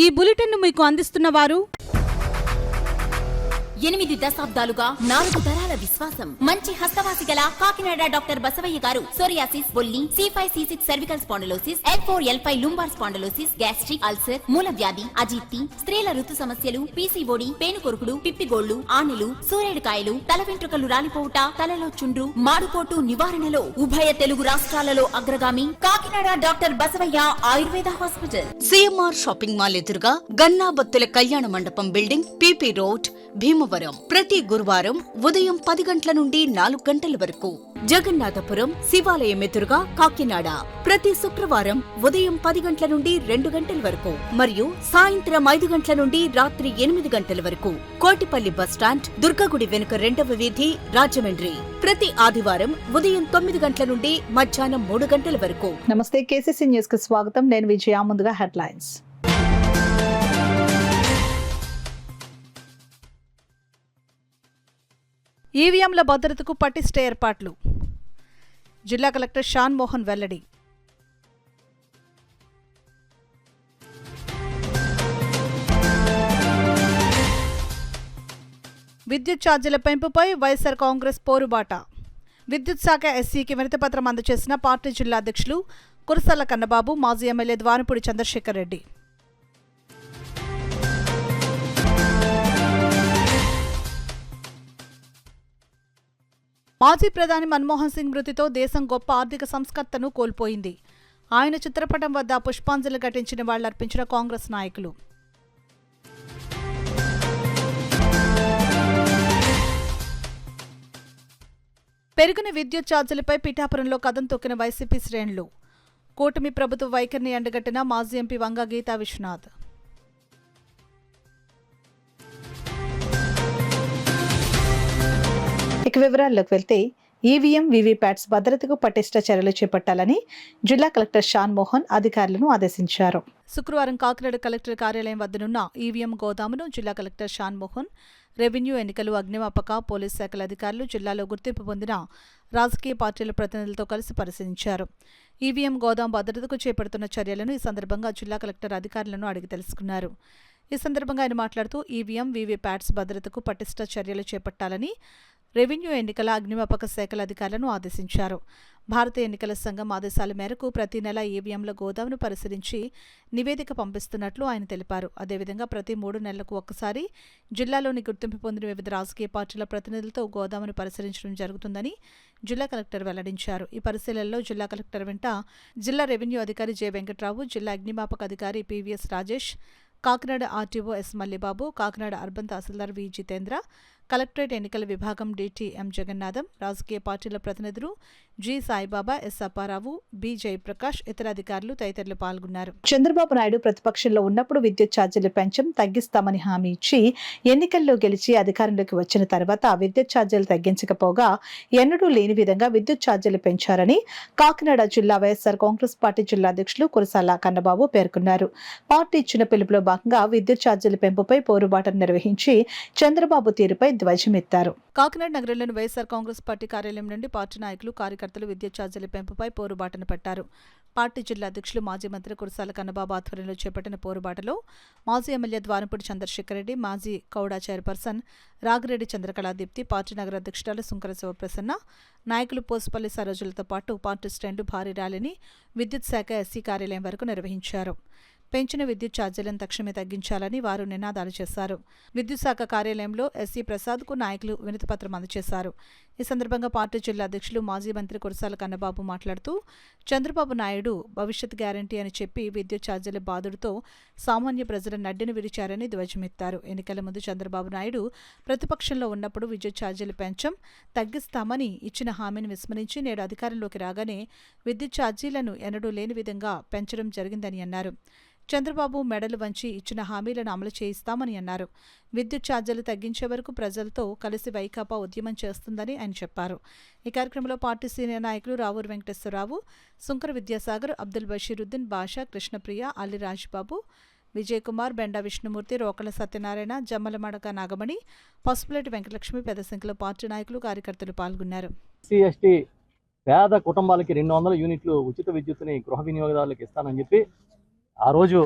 ఈ బులెటిన్ మీకు అందిస్తున్న వారు 8 దశాబ్దాలుగా 4 తరాల విశ్వాసం. మంచి హస్తవాసి గల కాకినాడ డాక్టర్ బసవయ్య గారు సోరియాసిస్, బొల్లి, C5, C6 cervical spondylosis, L4, L5 lumbar spondylosis, gastric ulcer, మూల వ్యాధి, అజీర్తి, స్త్రీల ఋతు సమస్యలు, PCOD, పేనుకొరుకుడు, పిప్పిగోళ్లు, ఆనెలు, సూరేడుకాయలు, తల వెంట్రుకలు రాలిపోవుట, తలలో చుండ్రు, మాడుకోటు నివారణలో ఉభయ తెలుగు రాష్ట్రాలలో అగ్రగామి Kakinada doctor Basavayya Ayurveda hospital. CMR shopping mall ఎదురుగా గన్నాబత్తుల కళ్యాణ మండపం బిల్డింగ్, PP రోడ్, భీమవరం. ప్రతి గురువారం ఉదయం 10 గంటల నుండి 4 గంటల వరకు. జగన్నాథపురం శివాలయం ఎదురుగా కాకినాడ ప్రతి శుక్రవారం ఉదయం 10 గంటల నుండి 2 గంటల వరకు మరియు సాయంత్రం 5 గంటల నుండి రాత్రి 8 గంటల వరకు. కోటిపల్లి బస్టాండ్, దుర్గగుడి వెనుక 2వ వీధి, రాజమండ్రి. ప్రతి ఆదివారం ఉదయం 9 గంటల నుండి మధ్యాహ్నం 3 గంటల వరకు. నమస్తే, KCC న్యూస్ కు స్వాగతం. నేను విజయ. ముందుగా హెడ్లైన్స్. ఈవీఎంల భద్రతకు పటిష్ట ఏర్పాట్లు. జిల్లా కలెక్టర్ షాన్ మోహన్ వెల్లడి. విద్యుత్ ఛార్జీల పెంపుపై వైఎస్ఆర్ కాంగ్రెస్ పోరుబాట. విద్యుత్ శాఖ SCకి వినతిపత్రం అందజేసిన పార్టీ జిల్లా అధ్యక్షులు కురసాల కన్నబాబు, మాజీ ఎమ్మెల్యే ద్వారపూడి చంద్రశేఖర్ రెడ్డి. మాజీ ప్రధాని మన్మోహన్ సింగ్ మృతితో దేశం గొప్ప ఆర్థిక సంస్కర్తను కోల్పోయింది. ఆయన చిత్రపటం వద్ద పుష్పాంజలి ఘటించిన వాళ్లర్పించిన కాంగ్రెస్ నాయకులు. పెరిగిన విద్యుత్ ఛార్జీలపై పిఠాపురంలో కదం తొక్కిన వైసీపీ శ్రేణులు. కూటమి ప్రభుత్వ వైఖరిని ఎండగట్టిన మాజీ ఎంపీ వంగ గీతా విశ్వనాథ్. ఇక వివరాల్లోకి వెళ్తే, ఈవీఎం, వీవీప్యాట్స్ భద్రతకు పటిష్ట చర్యలు చేపట్టాలని జిల్లా కలెక్టర్ షాన్ మోహన్ అధికారులను ఆదేశించారు. శుక్రవారం కాకినాడ కలెక్టర్ కార్యాలయం వద్దనున్న ఈవీఎం గోదామును జిల్లా కలెక్టర్ షాన్ మోహన్, రెవెన్యూ, ఎన్నికలు, అగ్నిమాపక, పోలీస్ శాఖల అధికారులు, జిల్లాలో గుర్తింపు పొందిన రాజకీయ పార్టీల ప్రతినిధులతో కలిసి పరిశీలించారు. ఈవీఎం గోదాం భద్రతకు చేపడుతున్న చర్యలను ఈ సందర్భంగా జిల్లా కలెక్టర్ అధికారులను అడిగి తెలుసుకున్నారు. ఈ సందర్భంగా ఆయన మాట్లాడుతూ ఈవీఎం, వీవీప్యాట్స్ భద్రతకు పటిష్ట చర్యలు చేపట్టాలని రెవెన్యూ, ఎన్నికల, అగ్నిమాపక శాఖల అధికారులను ఆదేశించారు. భారతీయ ఎన్నికల సంఘం ఆదేశాల మేరకు ప్రతి నెల ఈవీఎంల గోదామును పరిశీలించి నివేదిక పంపిస్తున్నట్లు ఆయన తెలిపారు. అదేవిధంగా ప్రతి 3 నెలలకు ఒక్కసారి జిల్లాలోని గుర్తింపు పొందిన వివిధ రాజకీయ పార్టీల ప్రతినిధులతో గోదామును పరిశీలించడం జరుగుతుందని జిల్లా కలెక్టర్ వెల్లడించారు. ఈ పరిశీలనలో జిల్లా కలెక్టర్ వెంట జిల్లా రెవెన్యూ అధికారి జె వెంకట్రావు, జిల్లా అగ్నిమాపక అధికారి PVS Rajesh, Kakinada RTO S Mallibabu, Kakinada urban tahsildar V Jitendra, collectorate ఎన్నికల విభాగం DT M జగన్నాథం, రాజకీయ పార్టీల ప్రతినిధులు G Saibaba, S Apparao, B Jayaprakash, ఇతర అధికారులు తదితరులు పాల్గొన్నారు. చంద్రబాబు నాయుడు ప్రతిపక్షంలో ఉన్నప్పుడు విద్యుత్ ఛార్జీలు తగ్గిస్తామని హామీ ఇచ్చి ఎన్నికల్లో గెలిచి అధికారంలోకి వచ్చిన తర్వాత విద్యుత్ ఛార్జీలు తగ్గించకపోగా ఎన్నడూ లేని విధంగా విద్యుత్ ఛార్జీలు పెంచారని కాకినాడ జిల్లా వైఎస్ఆర్ కాంగ్రెస్ పార్టీ జిల్లా అధ్యక్షులు కురసాల కన్నబాబు పేర్కొన్నారు. పార్టీ ఇచ్చిన పిలుపులో భాగంగా విద్యుత్ ఛార్జీల పెంపుపై పోరుబాటను నిర్వహించి చంద్రబాబు తీరుపై ధ్వజమెత్తారు. కాకినాడ నగరంలోని వైఎస్ఆర్ కాంగ్రెస్ పార్టీ కార్యాలయం నుండి పార్టీ నాయకులు, కార్యకర్తలు విద్యుత్ ఛార్జీల పెంపుపై పోరుబాటను పట్టారు. పార్టీ జిల్లా అధ్యక్షులు మాజీ మంత్రి కురసాల కన్నబాబు ఆధ్వర్యంలో చేపట్టిన పోరుబాటలో మాజీ ఎమ్మెల్యే ద్వారపూడి చంద్రశేఖర్ రెడ్డి, మాజీ కౌడా చైర్పర్సన్ రాగిరెడ్డి చంద్రకళాదీప్తి, పార్టీ నగర అధ్యక్షురాలు సుంకర శివప్రసన్న, నాయకులు పోసుపల్లి సరోజులతో పాటు పార్టీ శ్రేణులు భారీ ర్యాలీని విద్యుత్ శాఖ SC కార్యాలయం వరకు నిర్వహించారు. పెంచిన విద్యుత్ ఛార్జీలను తక్షణమే తగ్గించాలని వారు నినాదాలు చేశారు. విద్యుత్ శాఖ కార్యాలయంలో SC ప్రసాద్కు నాయకులు వినతిపత్రం అందజేశారు. ఈ సందర్భంగా పార్టీ జిల్లా అధ్యక్షులు మాజీ మంత్రి కురసాల కన్నబాబు మాట్లాడుతూ చంద్రబాబు నాయుడు భవిష్యత్ గ్యారంటీ అని చెప్పి విద్యుత్ ఛార్జీల బాధుడితో సామాన్య ప్రజల నడ్డిని విరిచారని ధ్వజమెత్తారు. ఎన్నికల ముందు చంద్రబాబు నాయుడు ప్రతిపక్షంలో ఉన్నప్పుడు విద్యుత్ ఛార్జీలు తగ్గిస్తామని ఇచ్చిన హామీని విస్మరించి నేడు అధికారంలోకి రాగానే విద్యుత్ ఛార్జీలను ఎన్నడూ లేని విధంగా పెంచడం జరిగిందని అన్నారు. చంద్రబాబు మెడలు వంచి ఇచ్చిన హామీలను అమలు చేయిస్తామని అన్నారు. విద్యుత్ ఛార్జీలు తగ్గించే వరకు ప్రజలతో కలిసి వైకాపా ఉద్యమం చేస్తుందని ఆయన చెప్పారు. ఈ కార్యక్రమంలో పార్టీ సీనియర్ నాయకులు రావూరు వెంకటేశ్వరరావు, సుంకర విద్యాసాగర్, అబ్దుల్ బషీరుద్దీన్, బాషా, కృష్ణప్రియ, అల్లి రాజ్బాబు, విజయ్ కుమార్, బెండా విష్ణుమూర్తి, రోకల సత్యనారాయణ, జమ్మలమడక నాగమణి, పసుపులేటి వెంకటలక్ష్మి, పెద్ద సంఖ్యలో పార్టీ నాయకులు, కార్యకర్తలు పాల్గొన్నారు. SC/ST పేద కుటుంబాలకి 200 యూనిట్లు ఉచిత విద్యుత్తుని గృహ వినియోగదారులకు ఇస్తానని చెప్పి ఆ రోజు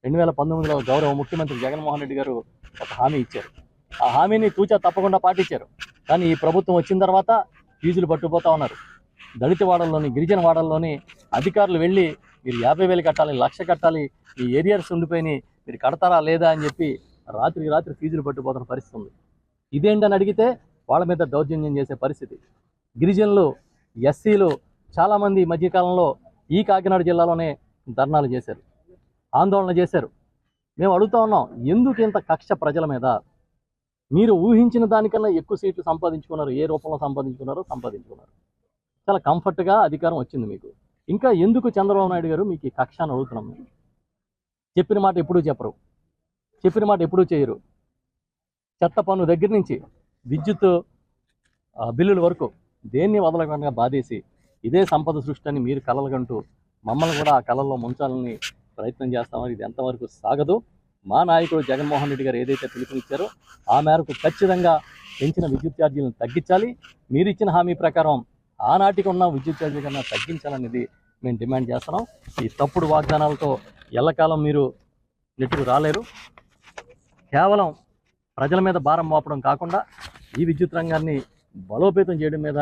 2019లో గౌరవ ముఖ్యమంత్రి జగన్మోహన్ రెడ్డి గారు ఒక హామీ ఇచ్చారు. ఆ హామీని తూచా తప్పకుండా పాటించారు. కానీ ఈ ప్రభుత్వం వచ్చిన తర్వాత ఫీజులు పట్టుకుపోతా ఉన్నారు. దళిత వాడల్లోని, గిరిజన వాడల్లోని అధికారులు వెళ్ళి మీరు 50,000 కట్టాలి, 1,00,000 కట్టాలి, ఈ ఏరియాస్ ఉండిపోయినాయి, మీరు కడతారా లేదా అని చెప్పి రాత్రికి రాత్రి ఫీజులు పట్టుకుపోతున్న పరిస్థితి ఉంది. ఇదేంటని అడిగితే వాళ్ళ మీద దౌర్జన్యం చేసే పరిస్థితి. గిరిజనులు, ఎస్సీలు చాలామంది ఈ మధ్యకాలంలో ఈ కాకినాడ జిల్లాలోనే ధర్నాలు చేశారు, ఆందోళన చేశారు. మేము అడుగుతా ఉన్నాం, ఎందుకు ఇంత కక్ష ప్రజల మీద? మీరు ఊహించిన దానికన్నా ఎక్కువ సీట్లు సంపాదించుకున్నారు. ఏ రూపంలో సంపాదించుకున్నారు. చాలా కంఫర్ట్గా అధికారం వచ్చింది మీకు. ఇంకా ఎందుకు చంద్రబాబు నాయుడు గారు మీకు ఈ కక్ష అని అడుగుతున్నాం. మేము చెప్పిన మాట ఎప్పుడూ చెప్పరు, చెప్పిన మాట ఎప్పుడూ చేయరు. చెత్త పన్ను దగ్గర నుంచి విద్యుత్ బిల్లుల వరకు దేన్ని వదలకుండా బాధేసి ఇదే సంపద సృష్టి అని మీరు కలలుగంటూ మమ్మల్ని కూడా ఆ కళల్లో ముంచాలని ప్రయత్నం చేస్తామో ఇది ఎంతవరకు సాగదు. మా నాయకుడు జగన్మోహన్ రెడ్డి గారు ఏదైతే పిలుపునిచ్చారో ఆ మేరకు ఖచ్చితంగా పెంచిన విద్యుత్ ఛార్జీలను తగ్గించాలి. మీరు ఇచ్చిన హామీ ప్రకారం ఆనాటికి ఉన్న విద్యుత్ ఛార్జీ కన్నా తగ్గించాలనేది మేము డిమాండ్ చేస్తున్నాం. ఈ తప్పుడు వాగ్దానాలతో ఎల్లకాలం మీరు నెట్టుకు రాలేరు. కేవలం ప్రజల మీద భారం మోపడం కాకుండా ఈ విద్యుత్ రంగాన్ని బలోపేతం చేయడం మీద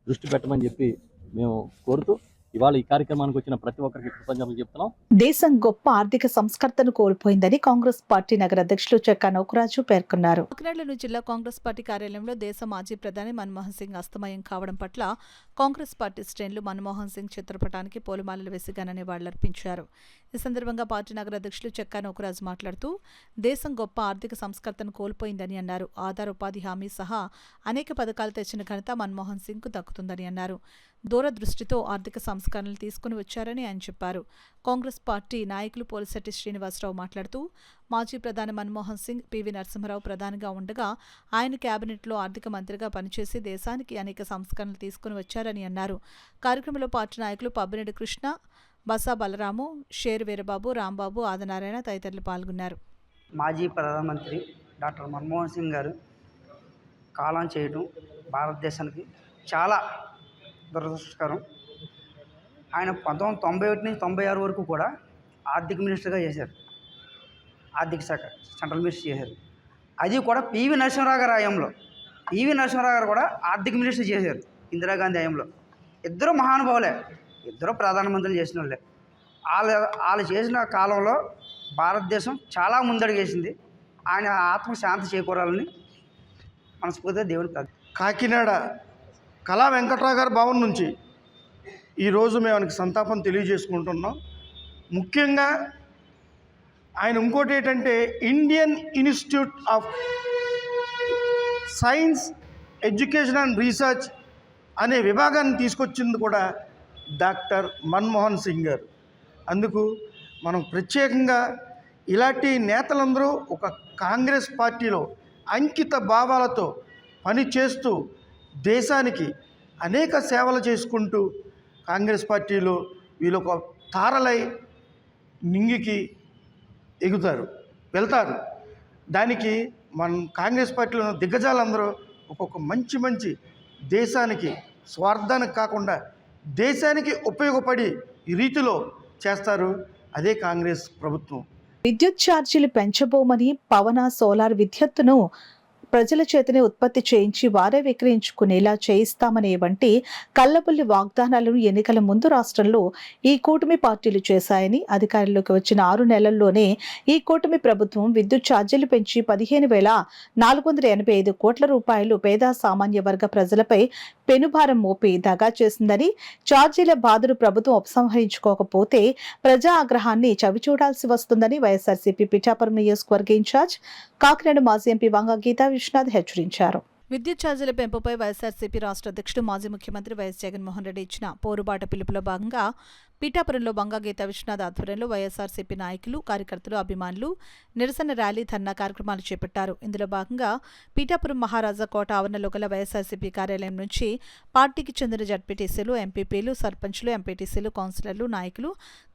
దృష్టి పెట్టమని చెప్పి మేము కోరుతూ ఇవాళ ఈ కార్యక్రమానికి వచ్చిన ప్రతి ఒక్కరికి కృతజ్ఞతలు చెప్తున్నాం. దేశం గొప్ప ఆర్థిక సంస్కర్తను కోల్పోయిందని కాంగ్రెస్ పార్టీ నగర అధ్యక్షులు చెక్కా నౌకరాజు పేర్కొన్నారు. కాకినాడలోని జిల్లా కాంగ్రెస్ పార్టీ కార్యాలయంలో దేశ మాజీ ప్రధాని మన్మోహన్ సింగ్ అస్తమయం కావడం పట్ల కాంగ్రెస్ పార్టీ శ్రేణులు మన్మోహన్ సింగ్ చిత్రపటానికి పూలమాలలు వేసి ఘన నివాళులర్పించారు. ఈ సందర్భంగా పార్టీ నగర అధ్యక్షులు చెక్కా నౌకరాజు మాట్లాడుతూ దేశం గొప్ప ఆర్థిక సంస్కర్తను కోల్పోయిందని అన్నారు. ఆధార్, ఉపాధి హామీ సహా అనేక పథకాలు తెచ్చిన ఘనత మన్మోహన్ సింగ్కు దక్కుతుందని అన్నారు. దూరదృష్టితో ఆర్థిక సంస్కరణలు తీసుకుని వచ్చారని ఆయన చెప్పారు. కాంగ్రెస్ పార్టీ నాయకులు పోలిశెట్టి శ్రీనివాసరావు మాట్లాడుతూ మాజీ ప్రధాని మన్మోహన్ సింగ్ పివి నరసింహారావు ప్రధానిగా ఉండగా ఆయన కేబినెట్లో ఆర్థిక మంత్రిగా పనిచేసి దేశానికి అనేక సంస్కరణలు తీసుకుని వచ్చారని అన్నారు. కార్యక్రమంలో పార్టీ నాయకులు పబ్బినేడి కృష్ణ, బసా బలరాము, షేర్ వీరబాబు, రాంబాబు, ఆదినారాయణ తదితరులు పాల్గొన్నారు. మాజీ ప్రధానమంత్రి డాక్టర్ మన్మోహన్ సింగ్ గారు కాలం చేయడం భారతదేశానికి చాలా దురదృష్టకరం. ఆయన 1991 నుంచి 96 వరకు కూడా ఆర్థిక మినిస్టర్గా చేశారు. ఆర్థిక శాఖ సెంట్రల్ మినిస్టర్ చేశారు. అది కూడా పివి నరసింహారావు గారి హయాంలో. పివి నరసింహారావు గారు కూడా ఆర్థిక మినిస్టర్ చేశారు ఇందిరాగాంధీ హయాంలో. ఇద్దరు మహానుభావులే, ఇద్దరు ప్రధానమంత్రులు చేసిన వాళ్ళే. వాళ్ళు చేసిన కాలంలో భారతదేశం చాలా ముందడుగేసింది. ఆయన ఆత్మ శాంతి చేకూరాలని మనస్ఫూర్తిగా దేవుని ప్రార్థన. కాకినాడ కళా వెంకట్రావు గారి భవన్ నుంచి ఈరోజు మేము ఆయనకి సంతాపం తెలియజేసుకుంటున్నాం. ముఖ్యంగా ఆయన ఇంకోటి ఏంటంటే Indian institute of science, education and research అనే విభాగాన్ని తీసుకొచ్చింది కూడా డాక్టర్ మన్మోహన్ సింగ్ గారు. అందుకు మనం ప్రత్యేకంగా ఇలాంటి నేతలందరూ ఒక కాంగ్రెస్ పార్టీలో అంకిత భావాలతో పనిచేస్తూ దేశానికి అనేక సేవలు చేసుకుంటూ కాంగ్రెస్ పార్టీలో వీళ్ళు ఒక తారలై నింగికి వెళ్తారు. దానికి మన కాంగ్రెస్ పార్టీలో దిగ్గజాలందరూ ఒక్కొక్క మంచి దేశానికి స్వార్థానికి కాకుండా దేశానికి ఉపయోగపడి ఈ రీతిలో చేస్తారు. అదే కాంగ్రెస్ ప్రభుత్వం. విద్యుత్ ఛార్జీలు పెంచబోమని పవన సోలార్ విద్యుత్తును ప్రజల చేతనే ఉత్పత్తి చేయించి వారే విక్రయించుకునేలా చేయిస్తామనే వంటి కల్లబుల్లి వాగ్దానాలను ఎన్నికల ముందు రాష్ట్రంలో ఈ కూటమి పార్టీలు చేశాయని, అధికారంలోకి వచ్చిన 6 నెలల్లోనే ఈ కూటమి ప్రభుత్వం విద్యుత్ ఛార్జీలు పెంచి 15,485 కోట్ల రూపాయలు పేద సామాన్య వర్గ ప్రజలపై పెనుభారం మోపి దగా చేసిందని, ఛార్జీల బాధను ప్రభుత్వం ఉపసంహరించుకోకపోతే ప్రజా ఆగ్రహాన్ని చవిచూడాల్సి వస్తుందని వైఎస్ఆర్సీపీ పిఠాపురం నియోజకవర్గ ఇన్ఛార్జ్ కాకినాడ మాజీ ఎంపీ వంగ గీతా విశ్వనాథ్ హెచ్చరించారు. విద్యుత్ ఛార్జీల పెంపుపై వైఎస్ఆర్సీపీ రాష్ట్ర అధ్యక్షుడు మాజీ ముఖ్యమంత్రి వైఎస్ జగన్మోహన్ రెడ్డి ఇచ్చిన పోరుబాట పిలుపులో భాగంగా పీఠాపురంలో బంగా గీతా విశ్వనాథ్ ఆధ్వర్యంలో వైఎస్ఆర్సీపీ నాయకులు, కార్యకర్తలు, అభిమానులు నిరసన ర్యాలీ, ధర్నా కార్యక్రమాలు చేపట్టారు. ఇందులో భాగంగా పీఠాపురం మహారాజా కోట ఆవరణలో గల వైఎస్ఆర్సీపీ కార్యాలయం నుంచి పార్టీకి చెందిన జడ్పీటీసీలు, ఎంపీపీలు, సర్పంచ్లు, ఎంపీటీసీలు, కౌన్సిలర్లు, నాయకులు,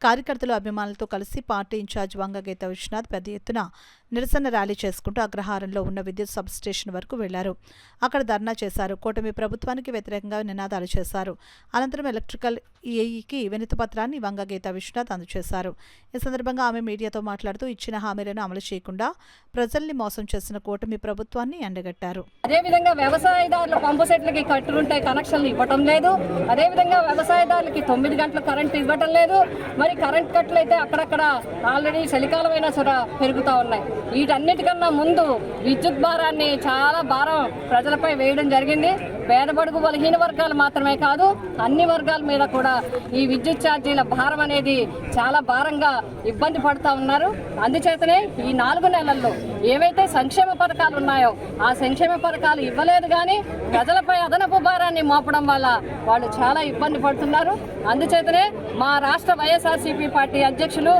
కార్యకర్తలు, అభిమానులతో కలిసి పార్టీ ఇన్ఛార్జ్ వంగ గీతా విశ్వనాథ్ పెద్ద ఎత్తున నిరసన ర్యాలీ చేసుకుంటూ అగ్రహారంలో ఉన్న విద్యుత్ సబ్ స్టేషన్ వరకు వెళ్లారు. అక్కడ ధర్నా చేశారు. కూటమి ప్రభుత్వానికి వ్యతిరేకంగా నినాదాలు చేశారు. అనంతరం ఎలక్ట్రికల్ ఏఈకి వినతిపత్రం పత్రాన్ని వంగ గీతా విశ్వనాథ్ అందజేశారు. ఈ సందర్భంగా ఆమె మీడియాతో మాట్లాడుతూ ఇచ్చిన హామీలను అమలు చేయకుండా ప్రజల్ని మోసం చేసిన కూటమి ప్రభుత్వాన్ని ఎండగట్టారు. అదేవిధంగా వ్యవసాయదారుల పంపు సెట్లకి కట్టుకుంటే కనెక్షన్లు ఇవ్వటం లేదు. అదేవిధంగా వ్యవసాయదారులకి 9 గంటల కరెంట్ ఇవ్వటం లేదు. మరి కరెంట్ కట్లు అయితే అక్కడక్కడ ఆల్రెడీ చలికాలమైన పెరుగుతూ ఉన్నాయి. వీటన్నిటికన్నా ముందు విద్యుత్ భారాన్ని చాలా భారం ప్రజలపై వేయడం జరిగింది. పేదబడుగు బలహీన వర్గాలు మాత్రమే కాదు, అన్ని వర్గాల మీద కూడా ఈ విద్యుత్ ఛార్జీల భారం అనేది చాలా భారంగా ఇబ్బంది పడుతూ ఉన్నారు. అందుచేతనే ఈ 4 నెలల్లో ఏవైతే సంక్షేమ పథకాలు ఉన్నాయో ఆ సంక్షేమ పథకాలు ఇవ్వలేదు, కానీ ప్రజలపై అదనపు భారాన్ని మోపడం వల్ల వాళ్ళు చాలా ఇబ్బంది పడుతున్నారు. అందుచేతనే మా రాష్ట్ర వైఎస్ఆర్సీపీ పార్టీ అధ్యక్షులు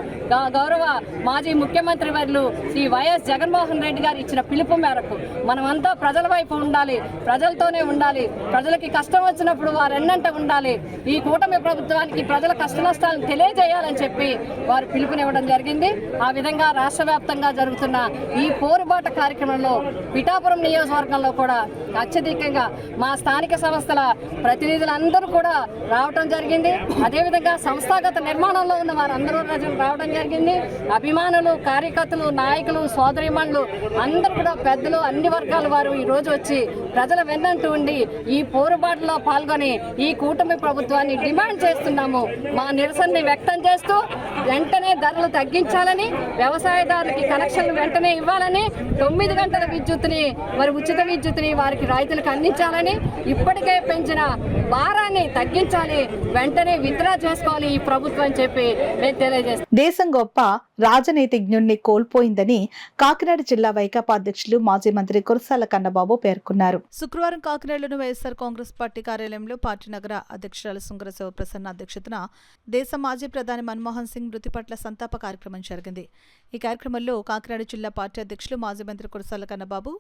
గౌరవ మాజీ ముఖ్యమంత్రి వర్యులు శ్రీ వైఎస్ జగన్మోహన్ రెడ్డి గారు ఇచ్చిన పిలుపు మేరకు మనమంతా ప్రజల వైపు ఉండాలి, ప్రజలతోనే ఉండాలి, ప్రజలకి కష్టం వచ్చినప్పుడు వారెన్నంట ఉండాలి, ఈ కూటమి ప్రభుత్వానికి ప్రజల కష్ట నష్టాలను తెలియజేయాలని చెప్పి వారు పిలుపునివ్వడం జరిగింది. ఆ విధంగా రాష్ట్ర వ్యాప్తంగా జరుగుతున్న ఈ పోరుబాట కార్యక్రమంలో పిఠాపురం నియోజకవర్గంలో కూడా అత్యధికంగా మా స్థానిక సంస్థల ప్రతినిధులందరూ కూడా రావడం జరిగింది. అదేవిధంగా సంస్థాగత నిర్మాణంలో ఉన్న వారందరూ రావడం జరిగింది. అభిమానులు, కార్యకర్తలు, నాయకులు, సోదరీమణులు అందరూ కూడా పెద్దలు, అన్ని వర్గాల వారు ఈ రోజు వచ్చి ప్రజల వెన్నంటూ ఉండి ఈ పోరుబాటులో పాల్గొని ఈ కూటమి ప్రభుత్వాన్ని డిమాండ్ చేస్తున్నాము. మా నిరసనని వ్యక్తం చేస్తూ వెంటనే ధరలు తగ్గించాలని, వ్యవసాయదారులకి కనెక్షన్లు వెంటనే ఇవ్వాలని, 9 గంటల విద్యుత్తుని ఉచిత విద్యుత్తుని వారికి రైతులకు అందించాలని, ఇప్పటికే పెంచిన భారాన్ని తగ్గించాలి, వెంటనే విత్డ్రా చేసుకోవాలి ఈ ప్రభుత్వం అని చెప్పి నేను తెలియజేస్తాను. దేశం గొప్ప రాజనీతిజ్ఞుణ్ణి కోల్పోయిందని కాకినాడ జిల్లా వైకాపా అధ్యక్షులు మాజీ మంత్రి కురసాల కన్నబాబు పేర్కొన్నారు. శుక్రవారం కాకినాడలోని వైఎస్ఆర్ కాంగ్రెస్ పార్టీ కార్యాలయంలో పార్టీ నగర అధ్యక్షురాలు సుంకర శివప్రసన్న అధ్యక్షతన దేశ మాజీ ప్రధాని మన్మోహన్ సింగ్ మృతి పట్ల సంతాప కార్యక్రమం జరిగింది. ఈ కార్యక్రమంలో కాకినాడ జిల్లా పార్టీ అధ్యక్షులు మాజీ మంత్రి కురసాల కన్నబాబు,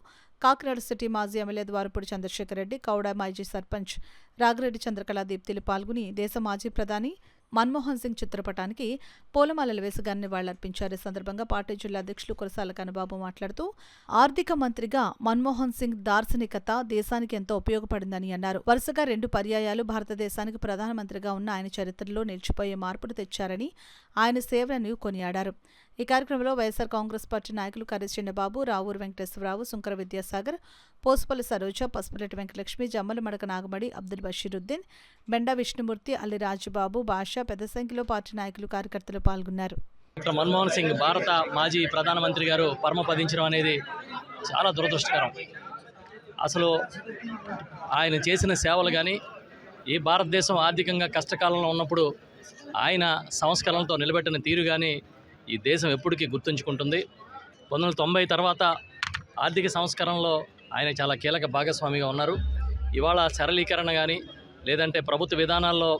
కాకినాడ సిటీ మాజీ ఎమ్మెల్యే ద్వారపూడి చంద్రశేఖర్ రెడ్డి, కౌడ మాజీ సర్పంచ్ రాగిరెడ్డి చంద్రకళా దీప్తిలు పాల్గొని దేశ మాజీ ప్రధాని మన్మోహన్ సింగ్ చిత్రపటానికి పూలమాలలు వేసి నివాళులర్పించారు. ఈ సందర్భంగా పార్టీ జిల్లా అధ్యక్షులు కురసాల కన్నబాబు మాట్లాడుతూ ఆర్థిక మంత్రిగా మన్మోహన్ సింగ్ దార్శనికత దేశానికి ఎంతో ఉపయోగపడిందని అన్నారు. వరుసగా 2 పర్యాయాలు భారతదేశానికి ప్రధానమంత్రిగా ఉన్న ఆయన చరిత్రలో నిలిచిపోయే మార్పులు తెచ్చారని, ఆయన సేవలను కొనియాడారు. ఈ కార్యక్రమంలో వైఎస్ఆర్ కాంగ్రెస్ పార్టీ నాయకులు కర్రి చిన్నబాబు, రావూరు వెంకటేశ్వరరావు, సుంకర విద్యాసాగర్, పోసుపల్లి సరోజ, పసుపురెడ్డి వెంకటలక్ష్మి, జమ్మల మడక నాగమడి, అబ్దుల్ బషీరుద్దీన్, బెండా విష్ణుమూర్తి, అల్లి రాజుబాబు, భాష, పెద్ద సంఖ్యలో పార్టీ నాయకులు, కార్యకర్తలు పాల్గొన్నారు. డాక్టర్ మన్మోహన్ సింగ్ భారత మాజీ ప్రధానమంత్రి గారు పరమపదించడం అనేది చాలా దురదృష్టకరం. అసలు ఆయన చేసిన సేవలు కానీ, ఈ భారతదేశం ఆర్థికంగా కష్టకాలంలో ఉన్నప్పుడు ఆయన సంస్కరణలతో నిలబెట్టిన తీరు కానీ ఈ దేశం ఎప్పటికీ గుర్తుంచుకుంటుంది. 1990 తర్వాత ఆర్థిక సంస్కరణలో ఆయన చాలా కీలక భాగస్వామిగా ఉన్నారు. ఇవాళ సరళీకరణ కానీ, లేదంటే ప్రభుత్వ విధానాల్లో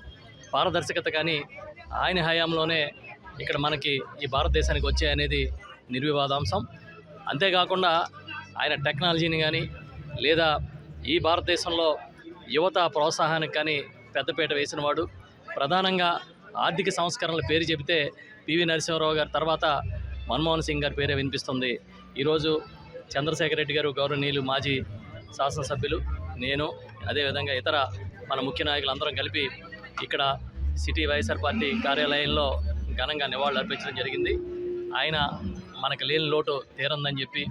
పారదర్శకత కానీ ఆయన హయాంలోనే ఇక్కడ మనకి ఈ భారతదేశానికి వచ్చాయనేది నిర్వివాదాంశం. అంతేకాకుండా ఆయన టెక్నాలజీని కానీ, లేదా ఈ భారతదేశంలో యువత ప్రోత్సాహానికి కానీ పెద్దపీట వేసినవాడు. ప్రధానంగా ఆర్థిక సంస్కరణల పేరు చెబితే పివి నరసింహారావు గారి తర్వాత మన్మోహన్ సింగ్ గారి పేరే వినిపిస్తుంది. ఈరోజు చంద్రశేఖర్ రెడ్డి గారు, గౌరవనీయులు మాజీ శాసనసభ్యులు, నేను, అదేవిధంగా ఇతర మన ముఖ్య నాయకులు అందరం కలిపి ఇక్కడ సిటీ వైఎస్ఆర్ పార్టీ కార్యాలయంలో ఘనంగా నివాళులు అర్పించడం జరిగింది. ఆయన మనకు లేని లోటు తీరందని చెప్పి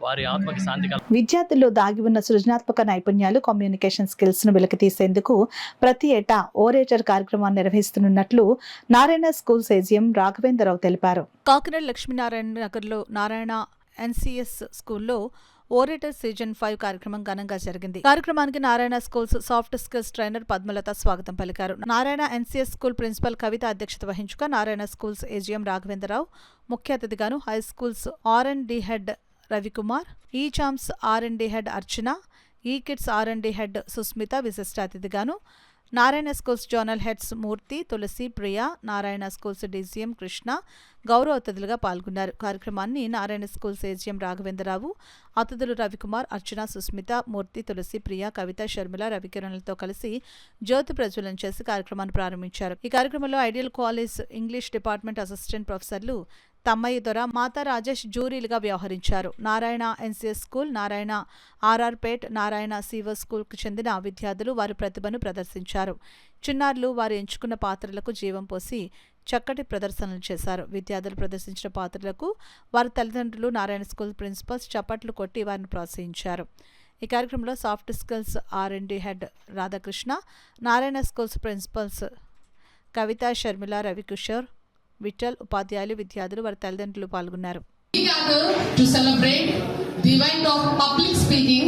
వారి ఆత్మకి శాంతి విద్యార్థుల్లో దాగి ఉన్న సృజనాత్మక నైపుణ్యాలు, కమ్యూనికేషన్ స్కిల్స్ ను వెలికితీసేందుకు ప్రతి ఏటా ఓరేటర్ కార్యక్రమాన్ని నిర్వహిస్తున్నట్లు నారాయణ స్కూల్స్ ఏజీఎం రాఘవేంద్రరావు తెలిపారు. కాకినాడ లక్ష్మీనారాయణ నగర్లో నారాయణ ఎన్సీఎస్ స్కూల్లో ఓరేటర్ సీజన్ 5 కార్యక్రమం ఘనంగా జరిగింది. కార్యక్రమానికి Narayana schools soft skills trainer Padmalatha స్వాగతం పలికారు. Narayana NCS school principal Kavitha అధ్యక్షత వహించగా నారాయణ స్కూల్స్ ఏజీఎం రాఘవేంద్రరావు ముఖ్య అతిథిగాను, high schools R&D head Ravikumar, eChamps R&D head Archana, e kids R&D head Sushmitha విశిష్ట అతిథిగాను, Narayana schools zonal heads Murthy, Tulasi, Priya, Narayana schools DCM Krishna గౌరవ అతిథులుగా పాల్గొన్నారు. కార్యక్రమాన్ని నారాయణ స్కూల్స్ ఏజీఎం రాఘవేంద్రరావు, అతిథులు రవికుమార్, అర్చన, సుస్మిత, మూర్తి, తులసి, ప్రియా, కవిత, షర్మిల, రవికిరణలతో కలిసి జ్యోతి ప్రజ్వలన చేసి కార్యక్రమాన్ని ప్రారంభించారు. ఈ కార్యక్రమంలో ideal college English department assistant ప్రొఫెసర్లు తమ్మయ్య దొర, మాతా రాజేష్ జ్యూరీలుగా వ్యవహరించారు. Narayana NCS school, Narayana RR Pet, Narayana severe స్కూల్కు చెందిన విద్యార్థులు వారి ప్రతిభను ప్రదర్శించారు. చిన్నారులు వారు ఎంచుకున్న పాత్రలకు జీవం పోసి చక్కటి ప్రదర్శనలు చేశారు. విద్యార్థులు ప్రదర్శించిన పాత్రలకు వారి తల్లిదండ్రులు, నారాయణ స్కూల్ ప్రిన్సిపల్స్ చప్పట్లు కొట్టి వారిని ప్రోత్సహించారు. ఈ కార్యక్రమంలో soft skills R&D head Radhakrishna, Narayana schools principals Kavitha, Sharmila, Ravikishore, Vithal, ఉపాధ్యాయులు, విద్యార్థులు వారి తల్లిదండ్రులు పాల్గొన్నారు. We gather to celebrate the event of public speaking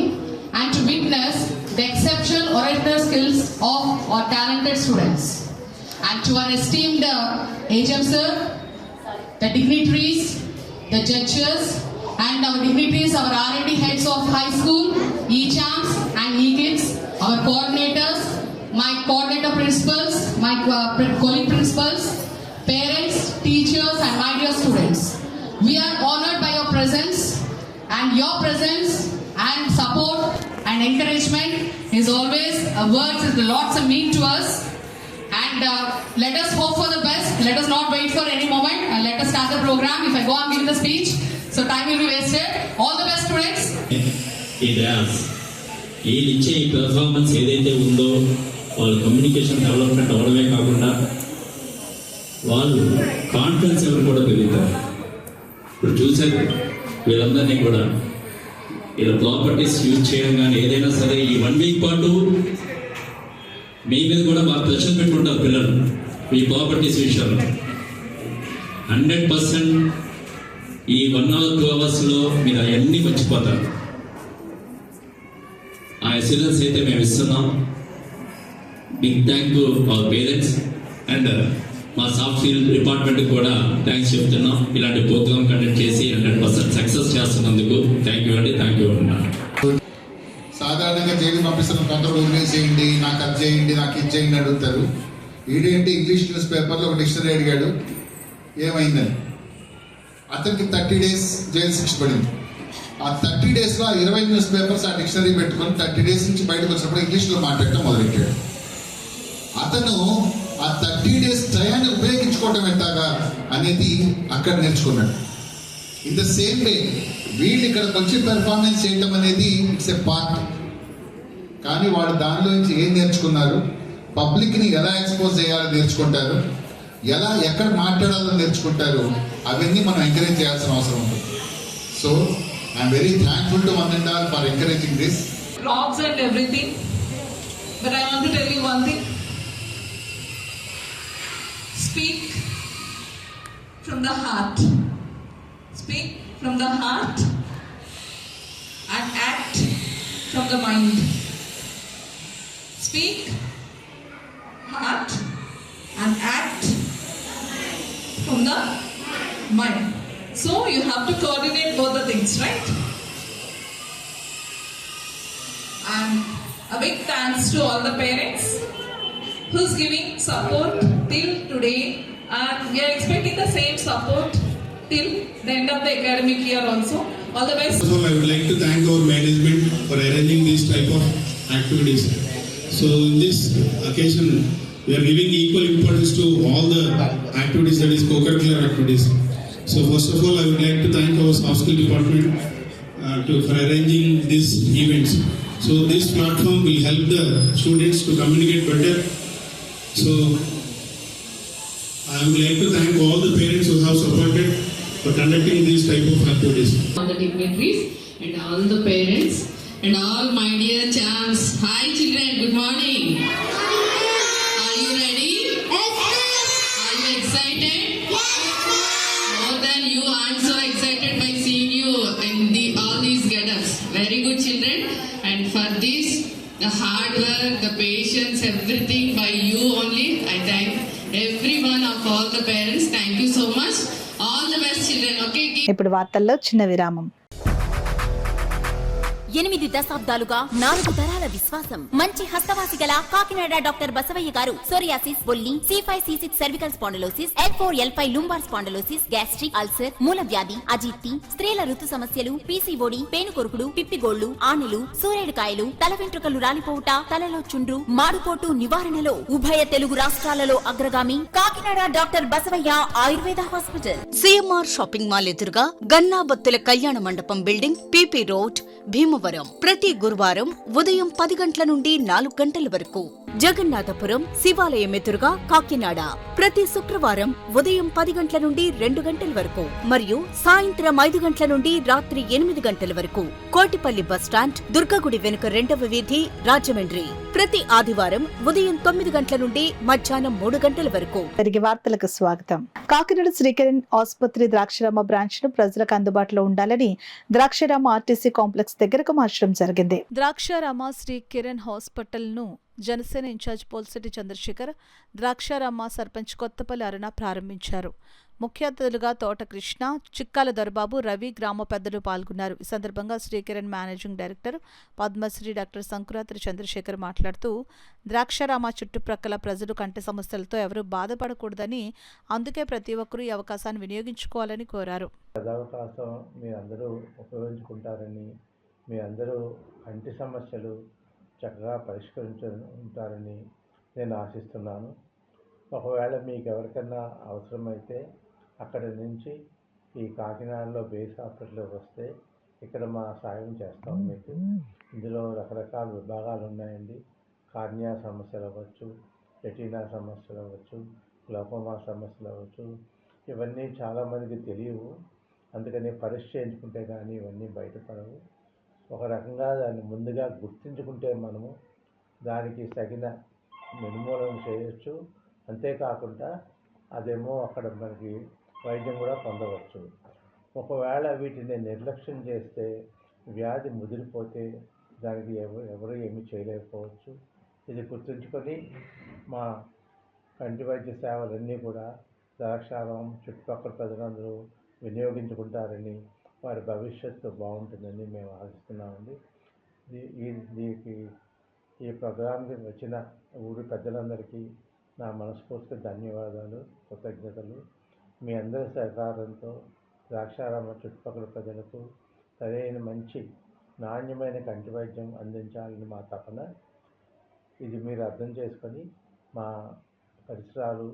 and to witness the exceptional oratorical skills of our talented students. And to our esteemed HM sir, the dignitaries, the judges, and our dignitaries, our R&D heads of high school, E-CHAMPs and E-KIDS, our coordinators, my coordinator principals, my colleague principals, parents, teachers, and my dear students. We are honored by your presence, and your presence and support and encouragement is always words is lots of mean to us. And let us hope for the best. Let us not wait for any moment. Let us start the program. If I go on giving the speech, so time will be wasted. All the best, students. వీళ్ళు ఇచ్చే ఈ performance ఏదైతే ఉందో వాళ్ళ communication development అవ్వడమే కాకుండా వాళ్ళు confidence ఎవరు కూడా పెరుగుతారు. ఇప్పుడు చూసారు వీళ్ళందరినీ కూడా వీళ్ళ ప్రాపర్టీస్ యూజ్ చేయడం కానీ ఏదైనా సరే ఈ 1 వీక్ పాటు మీ మీద కూడా బాగా ప్రెషర్ పెట్టుకుంటారు పిల్లలు ఈ ప్రాపర్టీస్ విషయంలో. 100% ఈ 1 hour 2 hours మీరు అవన్నీ మర్చిపోతారు. ఆ అష్యూరెన్స్ అయితే మేము ఇస్తున్నాం. Big thank to our parents and మా సాఫ్ట్వేర్ డిపార్ట్మెంట్ కూడా థ్యాంక్స్ చెప్తున్నాం. ఇలాంటి ప్రోగ్రామ్ కండక్ట్ చేసి 100% సక్సెస్ చేస్తున్నందుకు థ్యాంక్ యూ అండి. సాధారణంగా జైలు పంపిస్తున్న కొందరు వదిలేసేయండి, నాకు అది చేయండి, నాకు ఇది చేయండి అడుగుతారు. వీడేంటి ఇంగ్లీష్ న్యూస్ పేపర్లో ఒక డిక్షనరీ అడిగాడు, ఏమైందని. అతనికి 30 days జైలు శిక్ష పడింది. ఆ 30 daysలో 20 న్యూస్ పేపర్స్ ఆ డిక్షనరీ పెట్టుకొని 30 days నుంచి బయటకు వచ్చినప్పుడు ఇంగ్లీష్లో మాట్లాడటం మొదలెట్టాడు. అతను ఆ 30 days టయాన్ని ఉపయోగించుకోవటం ఎట్టాగా అనేది అక్కడ నేర్చుకున్నాడు. ఇన్ ద సేమ్ వే వీళ్ళు ఇక్కడికి వచ్చి పెర్ఫార్మెన్స్ చేయటం అనేది ఇట్స్ ఎ పార్ట్. కానీ వాడు దానిలో నుంచి ఏం నేర్చుకున్నారు, పబ్లిక్ని ఎలా ఎక్స్పోజ్ చేయాలో నేర్చుకుంటారు, ఎలా ఎక్కడ మాట్లాడాలో నేర్చుకుంటారు. అవన్నీ మనం ఎంకరేజ్ చేయాల్సిన అవసరం ఉంటుంది. So I'm very thankful to one and all for encouraging this. Props and everything, but I want to tell you one thing. Speak from the heart. Speak from the heart and act from the mind. Speak, heart and act from the mind. So you have to coordinate both the things, right? And a big thanks to all the parents who's giving support till today, and we are expecting the same support till the end of the academic year also. All the best. So I would like to thank our management for arranging this type of activities. So in this occasion, we are giving equal importance to all the activities, that is co-curricular activities. So first of all, I would like to thank our soft skill department for arranging these events. So this platform will help the students to communicate better. So I would like to thank all the parents who have supported for conducting these type of activities. All the dignitaries and all the parents and all my dear champs. Hi children, good morning. Are you ready? Yes. Are you excited? Yes. More than you, I am so excited by seeing you in all these get-ups. Very good children. And for this, the hard work, the patience, everything by you only. I thank every one of all the parents. Thank you so much. All the best children. Okay. ఇప్పుడు వార్తల్లో చిన్న విరామం. 8 దశాబ్దాలుగా 4 తరాల విశ్వాసం. మంచి హస్తవాసి గల Kakinada doctor Basavaiah గారు సోరియాసిస్, బొల్లి, C5C6 cervical spondylosis, L4L5 lumbar spondylosis, gastric ulcer, మూల వ్యాధి, అజీర్తి, స్త్రీల ఋతు సమస్యలు, PCOD, పేనుకొరుకుడు, పిప్పిగోళ్లు, ఆనెలు, సూరేడుకాయలు, తల వెంట్రుకలు రాలిపోవుట, తలలో చుండ్రు, మాడుకోటు నివారణలో ఉభయ తెలుగు రాష్ట్రాలలో అగ్రగామి Kakinada doctor Basavayya Ayurveda hospital. CMR shopping mall ఎదురుగా గన్నాబత్తుల కళ్యాణ మండపం బిల్డింగ్, PP రోడ్, భీమవరం. ప్రతి గురువారం ఉదయం 10 గంటల నుండి 4 గంటల వరకు. జగన్నాథపురం శివాలయం ఎదురుగా కాకినాడ ప్రతి శుక్రవారం ఉదయం 10 గంటల నుండి 2 గంటల వరకు మరియు సాయంత్రం 5 గంటల నుండి రాత్రి 8 గంటల వరకు. కోటిపల్లి బస్టాండ్, దుర్గగుడి వెనుక 2వ వీధి, రాజమండ్రి. ప్రతి ఆదివారం ఉదయం 9 గంటల నుండి మధ్యాహ్నం 3 గంటల వరకు. తిరిగి వార్తలకు స్వాగతం. కాకినాడ శ్రీకిరణ్ ఆసుపత్రి ద్రాక్షారామ బ్రాంచ్ ను ప్రజలకు అందుబాటులో ఉండాలని ద్రాక్షారామ ఆర్టీసీ కాంప్లెక్స్ దగ్గరకు మార్చడం జరిగింది. ద్రాక్షారామ శ్రీ కిరణ్ హాస్పిటల్ ను జనసేన ఇన్ఛార్జ్ పోల్శెట్టి చంద్రశేఖర్, ద్రాక్షారామ సర్పంచ్ కొత్తపల్లి అరుణ ప్రారంభించారు. ముఖ్య అతిథులుగా తోట కృష్ణ, చిక్కాల దొరబాబు, రవి, గ్రామ పెద్దలు పాల్గొన్నారు. ఈ సందర్భంగా Srikiran managing director Padmashri doctor Sankurathri Chandrasekhar మాట్లాడుతూ, ద్రాక్షారామ చుట్టుప్రక్కల ప్రజలు కంటి సమస్యలతో ఎవరూ బాధపడకూడదని, అందుకే ప్రతి ఒక్కరూ ఈ అవకాశాన్ని వినియోగించుకోవాలని కోరారు. అవకాశం మీరందరూ ఉపయోగించుకుంటారని, మీ అందరూ కంటి సమస్యలు చక్కగా పరిష్కరించుంటారని నేను ఆశిస్తున్నాను. ఒకవేళ మీకు ఎవరికన్నా అవసరమైతే అక్కడి నుంచి ఈ కాకినాడలో బేస్ హాస్పిటల్కి వస్తే ఇక్కడ మా సాయం చేస్తాం మీకు. ఇందులో రకరకాల విభాగాలు ఉన్నాయండి. కార్నియా సమస్యలు అవ్వచ్చు, రెటీనా సమస్యలు అవ్వచ్చు, గ్లాకోమా సమస్యలు అవ్వచ్చు. ఇవన్నీ చాలామందికి తెలియవు. అందుకని పరీక్ష చేయించుకుంటే కానీ ఇవన్నీ బయటపడవు. ఒక రకంగా దాన్ని ముందుగా గుర్తించుకుంటే మనము దానికి తగిన నిర్మూలన చేయొచ్చు. అంతేకాకుండా అదేమో అక్కడ మనకి వైద్యం కూడా పొందవచ్చు. ఒకవేళ వీటిని నిర్లక్ష్యం చేస్తే వ్యాధి ముదిరిపోతే దానికి ఎవరు ఏమీ చేయలేకపోవచ్చు. ఇది గుర్తుంచుకొని మా కంటి వైద్య సేవలన్నీ కూడా ద్రాక్షారామం చుట్టుపక్కల ప్రజలందరూ వినియోగించుకుంటారని, వారి భవిష్యత్తు బాగుంటుందని మేము ఆశిస్తున్నామండి. ఈ ప్రోగ్రాంకి వచ్చిన ఊరి పెద్దలందరికీ నా మనస్ఫూర్తిగా ధన్యవాదాలు, కృతజ్ఞతలు. మీ అందరి సహకారంతో ద్రాక్షారామ చుట్టుపక్కల ప్రజలకు సరైన మంచి నాణ్యమైన కంటి వైద్యం అందించాలని మా తపన. ఇది మీరు అర్థం చేసుకొని మా పరిసరాలు,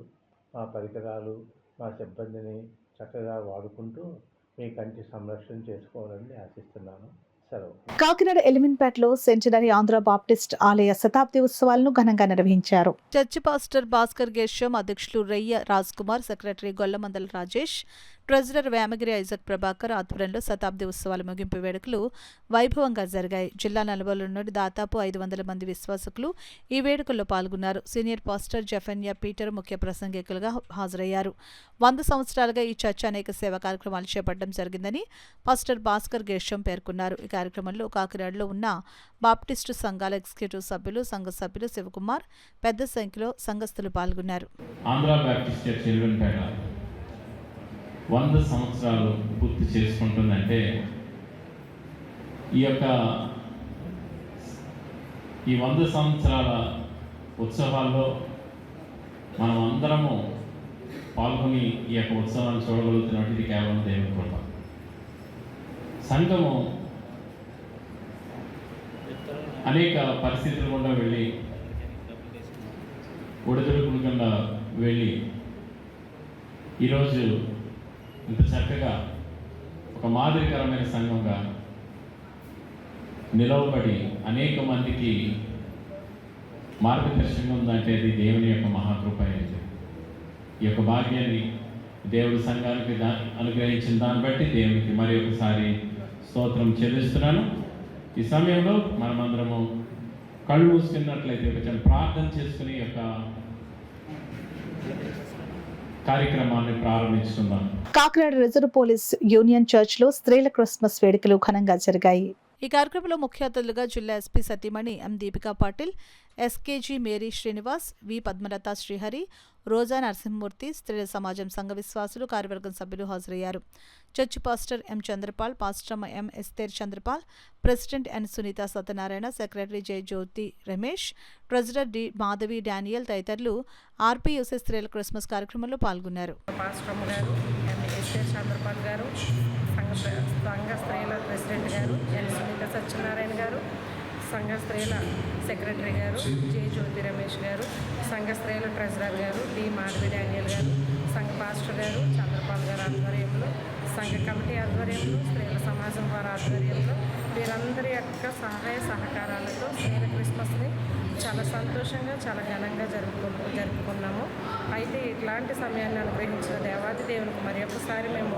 మా పరికరాలు, మా సిబ్బందిని చక్కగా వాడుకుంటూ మీ కంటి సంరక్షణ చేసుకోవాలని ఆశిస్తున్నాను. సెలవు. కాకినాడ ఎలిమిన్పేటలో సెంచనరీ ఆంధ్ర బాప్టిస్ట్ ఆలయ శతాబ్ది ఉత్సవాలను ఘనంగా నిర్వహించారు. చర్చి పాస్టర్ భాస్కర్ గేషం, అధ్యక్షులు రయ్య Raj Kumar, secretary Gollamandala Rajesh, treasurer Vemagiri Isaac Prabhakar ఆధ్వర్యంలో శతాబ్ది ఉత్సవాల ముగింపు వేడుకలు వైభవంగా జరిగాయి. జిల్లా నలుమూలల నుండి దాదాపు 500 మంది విశ్వాసకులు ఈ వేడుకల్లో పాల్గొన్నారు. సీనియర్ పాస్టర్ జెఫన్యా పీటర్ ముఖ్య ప్రసంగికులుగా హాజరయ్యారు. 100 సంవత్సరాలుగా ఈ చర్చ అనేక సేవా కార్యక్రమాలు చేపట్టడం జరిగిందని పాస్టర్ భాస్కర్ గేషం పేర్కొన్నారు. ఈ కార్యక్రమంలో కాకినాడలో ఉన్న బాప్టిస్టు సంఘాల ఎగ్జిక్యూటివ్ సభ్యులు, సంఘ సభ్యులు శివకుమార్, పెద్ద సంఖ్యలో సంఘస్థులు పాల్గొన్నారు. 100 సంవత్సరాలు పూర్తి చేసుకుంటుందంటే ఈ 100 సంవత్సరాల ఉత్సవాల్లో మనం అందరము పాల్గొని ఈ యొక్క ఉత్సవాన్ని చూడగలుగుతున్నట్టు ఇది కేవలం దేవుని కృప. సంఘము అనేక పరిస్థితులు గుండా వెళ్ళి, ఒడిదుడుకుల గుండా వెళ్ళి ఈరోజు ఇంత చక్కగా ఒక మాదిరికరమైన సంఘంగా నిలవబడి అనేక మందికి మార్గదర్శకంగా ఉందంటే అది దేవుని యొక్క మహాకృప. ఈ యొక్క భాగ్యాన్ని దేవుడు సంఘానికి అనుగ్రహించిన దాన్ని బట్టి దేవునికి మరి ఒకసారి స్తోత్రం చెల్లిస్తున్నాను. ఈ సమయంలో మనమందరము కళ్ళు మూసుకున్నట్లయితే కొంచెం ప్రార్థన చేసుకుని యొక్క కార్యక్రమాన్ని ప్రారంభించుకుందాం. Kakinada reserve police union church లో స్త్రీల క్రిస్మస్ వేడుకలు ఘనంగా జరిగాయి. ఈ కార్యక్రమంలో ముఖ్య అతిథులుగా జిల్లా ఎస్పీ సతీమణి M Deepika Patil, SKG Mary Srinivas, V Padmalatha Srihari, Roja Narasimhamurthy, స్త్రీల సమాజం సంఘ విశ్వాసులు, కార్యవర్గం సభ్యులు హాజరయ్యారు. చర్చి పాస్టర్ ఎం చంద్రపాల్, పాస్టర్మ M Esther Chandrapal, president N Sunitha Satyanarayana, secretary J Jyothi Ramesh, treasurer D Madhavi Daniel తదితరులు ఆర్పీయూసీ స్త్రీల క్రిస్మస్ కార్యక్రమంలో పాల్గొన్నారు. పాస్టర్మ గారు, ఎం ఎస్తేర్ చంద్రపాల్ గారు, సంఘ స్త్రీల ప్రెసిడెంట్ గారు ఎన్ సునీత సత్యనారాయణ గారు, సంఘ స్త్రీల సెక్రటరీ గారు జె జ్యోతి రమేష్ గారు, సంఘ స్త్రీల ట్రెజరర్ గారు డి మాధవి డానియల్ గారు, సంఘ పాస్టర్ గారు చంద్రపాల్ గారు ఆధ్వర్యంలో, సంఘ కమిటీ ఆధ్వర్యంలో, స్త్రీల సమాజం వారి ఆధ్వర్యంలో వీరందరి యొక్క సహాయ సహకారాలతో స్త్రీల క్రిస్మస్ని చాలా సంతోషంగా చాలా ఘనంగా జరుపుకున్నాము. అయితే ఇట్లాంటి సమయాన్ని అనుగ్రహించిన దేవాది దేవునికి మరి ఒక్కసారి మేము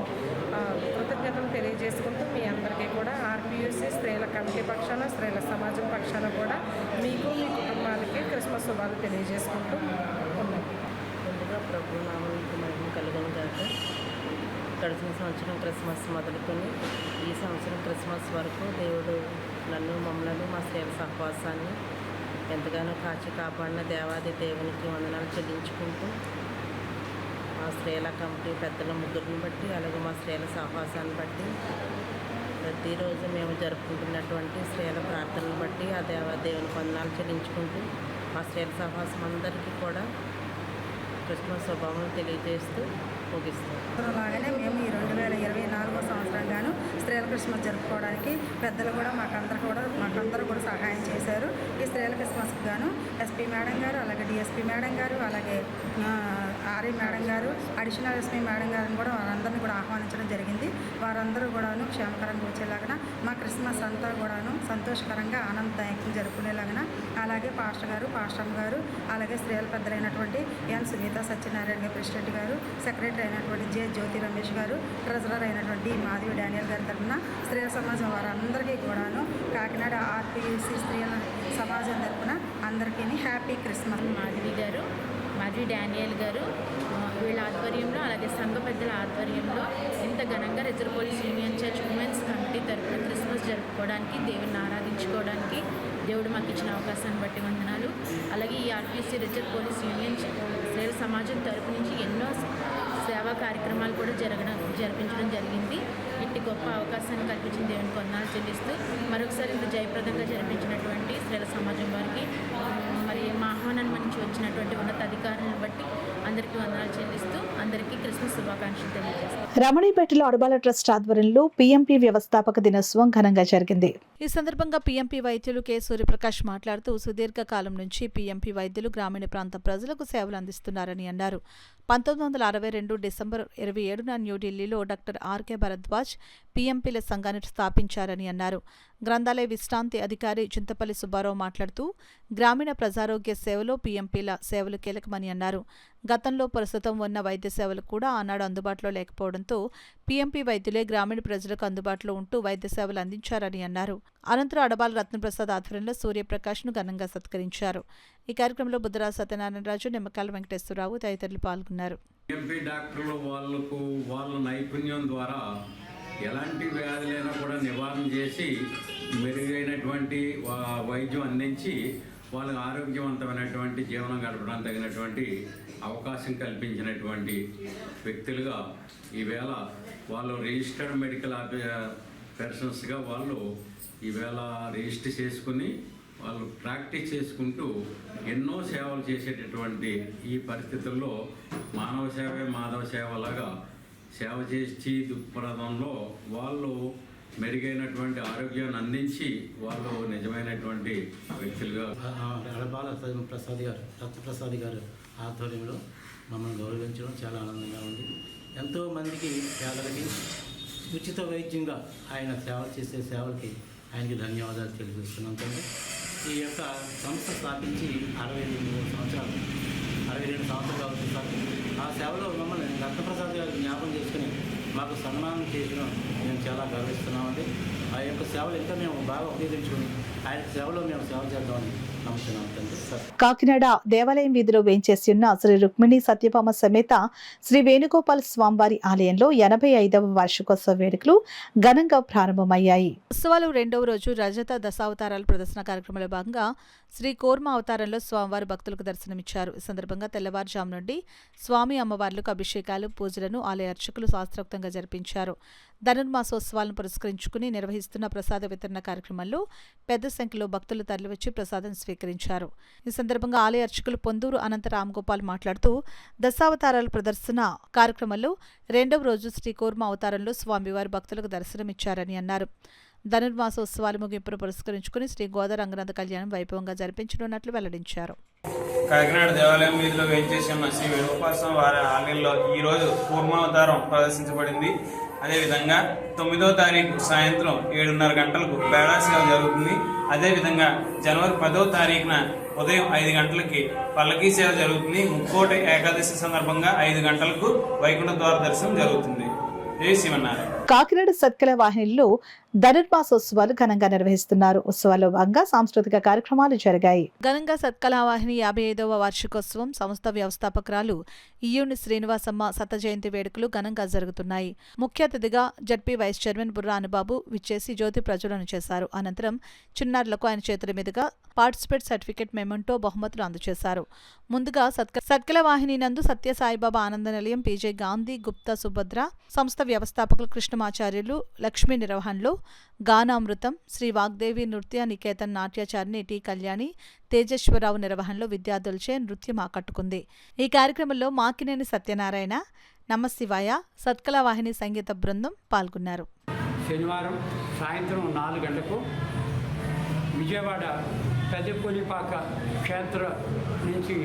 కృతజ్ఞతలు తెలియజేసుకుంటూ మీ అందరికీ కూడా ఆర్పీయూసీ స్త్రీల కమిటీ పక్షాన, స్త్రీల సమాజం పక్షాన కూడా మీకు మీ కుటుంబాలకి క్రిస్మస్ శుభాలు తెలియజేసుకుంటూ ఉన్నాం. ముందుగా ప్రభు నామానికి మహిమ కలుగును గాక. గడిచిన సంవత్సరం క్రిస్మస్ మొదలుకొని ఈ సంవత్సరం క్రిస్మస్ వరకు దేవుడు నన్ను మమ్మల్ని మా స్త్రీల సహవాసాన్ని ఎంతగానో కాచి కాపాడిన దేవాది దేవునికి వందనాలు చెల్లించుకుంటూ మా స్త్రీల కమిటీ పెద్దల ముగ్గురిని బట్టి అలాగే మా స్త్రీల సహవాసాన్ని బట్టి ప్రతిరోజు మేము జరుపుకుంటున్నటువంటి స్త్రీల ప్రార్థనను బట్టి ఆ దేవాదేవునికి వందనాలు చెల్లించుకుంటూ మా స్త్రీల సహవాసం అందరికీ కూడా క్రిస్మస్ శుభాకాంక్షలు తెలియజేస్తూ ముగిస్తాం. అలాగనే మేము ఈ 2024 సంవత్సరంగాను స్త్రీల క్రిస్మస్ జరుపుకోవడానికి పెద్దలు కూడా మాకందరూ కూడా సహాయం చేశారు. ఈ స్త్రీల క్రిస్మస్కి గాను ఎస్పీ మేడం గారు, అలాగే డిఎస్పీ మేడం గారు, అలాగే ఆర్ఏ మేడం గారు, అడిషనల్ ఎస్పీ మేడం గారిని కూడా వారందరినీ కూడా ఆహ్వానించడం జరిగింది. వారందరూ కూడాను క్షేమకరంగా వచ్చేలాగా మా క్రిస్మస్ అంతా కూడాను సంతోషకరంగా ఆనందదాయకంగా జరుపుకునేలాగా, అలాగే పాస్టర్ గారు, పాస్టర్మ గారు, అలాగే స్త్రీల పెద్దలైనటువంటి ఎన్ సునీత సత్యనారాయణ గారు ప్రెసిడెంట్ గారు, సెక్రటరీ అయినటువంటి జె జ్యోతి రమేష్ గారు, ట్రెజరర్ అయినటువంటి మాధవి డానియల్ గారి తరఫున స్త్రీల సమాజం వారందరికీ కూడాను కాకినాడ ఆర్పీయూసీ స్త్రీల సమాజం తరఫున అందరికీ హ్యాపీ క్రిస్మస్. మాధవి డానియల్ గారు వీళ్ళ ఆధ్వర్యంలో, అలాగే సంఘ పెద్దల ఆధ్వర్యంలో ఇంత ఘనంగా reserve police union church women's committee తరఫున క్రిస్మస్ జరుపుకోవడానికి, దేవుడిని ఆరాధించుకోవడానికి దేవుడు మాకు ఇచ్చిన అవకాశాన్ని బట్టి వందనాలు. అలాగే ఈ ఆర్పీసీ రిజర్వ్ పోలీస్ యూనియన్ స్త్రీల సమాజం తరపు నుంచి ఎన్నో సేవా కార్యక్రమాలు కూడా జరిపించడం జరిగింది. ఇట్టి గొప్ప అవకాశాన్ని కల్పించిన దేవునికి వందనాలు చెల్లిస్తూ మరొకసారి ఇంత జయప్రదంగా జరిపించినటువంటి స్త్రీల సమాజం వారికి, మరి మా ఆహ్వానాన్ని నుంచి వచ్చినటువంటి ఉన్నతాధికారులను బట్టి అందరికీ వందనాలు చెల్లిస్తూ అందరికీ క్రిస్మస్ శుభాకాంక్షలు తెలియజేస్తాం. రమణీపేటలో అడబాల ట్రస్ట్ ఆధ్వర్యంలో పీఎంపీ వ్యవస్థాపక దినోత్సవం ఘనంగా జరిగింది. ఈ సందర్భంగా పీఎంపీ వైద్యులు కె సూర్యప్రకాష్ మాట్లాడుతూ సుదీర్ఘకాలం నుంచి పీఎంపీ వైద్యులు గ్రామీణ ప్రాంత ప్రజలకు సేవలు అందిస్తున్నారని అన్నారు. 1962 డిసెంబర్ 27న న్యూఢిల్లీలో డాక్టర్ ఆర్కే భరద్వాజ్ పీఎంపీల సంఘాన్ని స్థాపించారని అన్నారు. గ్రంథాలయ విశ్రాంతి అధికారి చింతపల్లి సుబ్బారావు మాట్లాడుతూ గ్రామీణ ప్రజారోగ్య సేవలో పీఎంపీల సేవలు కీలకమని అన్నారు. గతంలో ప్రస్తుతం ఉన్న వైద్య సేవలు కూడా ఆనాడు అందుబాటులో లేకపోవడంతో పీఎంపీ వైద్యులే గ్రామీణ ప్రజలకు అందుబాటులో ఉంటూ వైద్య సేవలు అందించారని అన్నారు. అనంతరం అడబాల రత్నప్రసాద్ ఆధ్వర్యంలో సూర్యప్రకాష్ను ఘనంగా సత్కరించారు. ఈ కార్యక్రమంలో బుద్ధరాజు సత్యనారాయణరాజు, నిమ్మకాయల వెంకటేశ్వరరావు తదితరులు పాల్గొన్నారు. పీఎంపీ డాక్టర్లు వాళ్ళ నైపుణ్యం ద్వారా ఎలాంటి వ్యాధులైనా కూడా నివారణ చేసి మెరుగైనటువంటి వైద్యం అందించి వాళ్ళకి ఆరోగ్యవంతమైనటువంటి జీవనం గడపడానికి తగినటువంటి అవకాశం కల్పించినటువంటి వ్యక్తులుగా ఈవేళ వాళ్ళు రిజిస్టర్డ్ మెడికల్ పర్సన్స్గా వాళ్ళు ఈవేళ రిజిస్టర్ చేసుకుని వాళ్ళు ప్రాక్టీస్ చేసుకుంటూ ఎన్నో సేవలు చేసేటటువంటి ఈ పరిస్థితుల్లో మానవ సేవే మాధవ సేవలాగా సేవ చేసి దృక్పథంలో వాళ్ళు మెరుగైనటువంటి ఆరోగ్యాన్ని అందించి వాళ్ళు నిజమైనటువంటి వ్యక్తులుగా అడబాల రత్నప్రసాద్ గారు ఆధ్వర్యంలో మమ్మల్ని గౌరవించడం చాలా ఆనందంగా ఉంది. ఎంతోమందికి పేదలకి ఉచిత వైద్యంగా ఆయన సేవలు చేసే సేవలకి ఆయనకి ధన్యవాదాలు తెలియజేస్తున్నాం. ఈ యొక్క సంస్థ స్థాపించి 62 సంవత్సరాలు అవుతుంది సార్. ఆ సేవలో మమ్మల్ని రత్నప్రసాద్ గారు జ్ఞాపకం చేసుకుని మాకు సన్మానం చేయడం మేము చాలా గర్విస్తున్నామండి. ఆ యొక్క సేవలు ఇంకా మేము బాగా ఉపయోగించుకొని ఆయన సేవలో మేము సేవ చేద్దామని కాకినాడ దేవాలయం వీధిలో వేంచేసి ఉన్న శ్రీ రుక్మిణి సత్యభామ సమేత శ్రీ వేణుగోపాల స్వామివారి ఆలయంలో 85వ వార్షికోత్సవ వేడుకలు ఘనంగా ప్రారంభమయ్యాయి. ఉత్సవాలు రెండవ రోజు రజత దశావతారాల ప్రదర్శన కార్యక్రమంలో భాగంగా శ్రీ కూర్మ అవతారంలో స్వామివారి భక్తులకు దర్శనమిచ్చారు. ఈ సందర్భంగా తెల్లవారుజాము నుండి స్వామి అమ్మవార్లకు అభిషేకాలు, పూజలను ఆలయ అర్చకులు శాస్త్రోక్తంగా జరిపించారు. ధనుర్మాసోత్సవాలను పురస్కరించుకుని నిర్వహిస్తున్న ప్రసాద వితరణ కార్యక్రమంలో పెద్ద సంఖ్యలో భక్తులు తరలివచ్చి ప్రసాదం స్వీకరించారు. ఈ సందర్భంగా ఆలయ అర్చకులు పొందూరు అనంత రామగోపాల్ మాట్లాడుతూ దశావతారాల ప్రదర్శన కార్యక్రమంలో రెండవ రోజు శ్రీ కూర్మ అవతారంలో స్వామివారి భక్తులకు దర్శనమిచ్చారని అన్నారు. ధనుర్మాసోత్సవాలు ముగింపును పురస్కరించుకుని శ్రీ గోదా రంగనాథ కళ్యాణం వైభవంగా జరిపించనున్నట్లు వెల్లడించారు. కాకినాడ దేవాలయం వీధిలో వేయించేసి ఉన్న శ్రీ వేణుగోపాల స్వామి వారి ఆలయంలో ఈ రోజు కూర్మావతారం ప్రదర్శించబడింది. అదేవిధంగా 9వ తారీఖు సాయంత్రం 7:30 గంటలకు బేడా సేవ జరుగుతుంది. అదేవిధంగా జనవరి 10వ తారీఖున ఉదయం 5 గంటలకి పల్లకీ సేవ జరుగుతుంది. ముక్కోటి ఏకాదశి సందర్భంగా 5 గంటలకు వైకుంఠ ద్వార దర్శనం జరుగుతుంది. జై శివనారాయణ. కాకినాడ సత్కల వాహినిలో ధనుర్మాసోత్సవాలు ఘనంగా నిర్వహిస్తున్నారు. ఉత్సవాల్లో భాగంగా సాంస్కృతిక కార్యక్రమాలు జరిగాయి. ఘనంగా సత్కళావాహిని 55వ వార్షికోత్సవం సంస్థ వ్యవస్థాపకురాలు ఇయ్యూని శ్రీనివాసమ్మ శత జయంతి వేడుకలు ఘనంగా జరుగుతున్నాయి. ముఖ్య అతిథిగా ZP vice chairman Burra Anubabu విచ్చేసి జ్యోతి ప్రజ్వలన చేశారు. అనంతరం చిన్నారులకు ఆయన చేతుల మీదుగా పార్టిసిపేట్ సర్టిఫికెట్ మెమెంటో బహుమతులు అందజేశారు. ముందుగా సత్కళవాహిని నందు సత్యసాయిబాబా ఆనంద నిలయం, పీజే గాంధీ, గుప్తా సుభద్ర సంస్థ వ్యవస్థాపకులు కృష్ణమాచార్యులు లక్ష్మీ నిర్వహణలో గానామృతం, శ్రీ వాగ్దేవి నృత్య నికేతన్ నాట్యాచారిణి టి కళ్యాణి, తేజేశ్వరరావు నిర్వహణలో విద్యార్థులచే నృత్యం ఆకట్టుకుంది. ఈ కార్యక్రమంలో మాకినేని సత్యనారాయణ, నమశివాయ, సత్కళవాహిని సంగీత బృందం పాల్గొన్నారు. శనివారం సాయంత్రం 4 గంటలకు విజయవాడ పెద్దపూలిపాక క్షేత్ర నుంచి